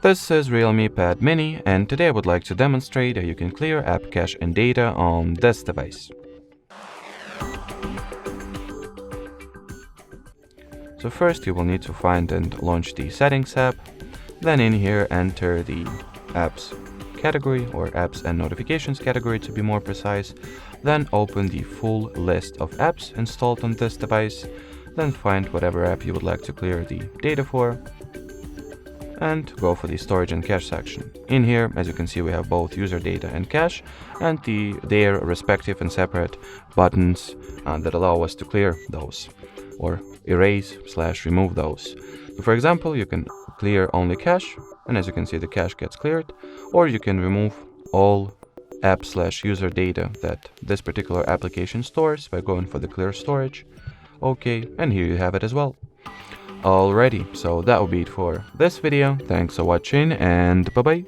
This is Realme Pad Mini, and today I would like to demonstrate how you can clear app cache and data on this device. So first you will need to find and launch the Settings app, then in here enter the apps category or apps and notifications category to be more precise, then open the full list of apps installed on this device, then find whatever app you would like to clear the data for, and go for the storage and cache section. In here, as you can see, we have both user data and cache, and their respective and separate buttons that allow us to clear those or erase/remove those. So for example, you can clear only cache, and as you can see, the cache gets cleared, or you can remove all app/user data that this particular application stores by going for the clear storage. Okay, and here you have it as well. Alrighty, so that will be it for this video. Thanks for watching, and bye bye.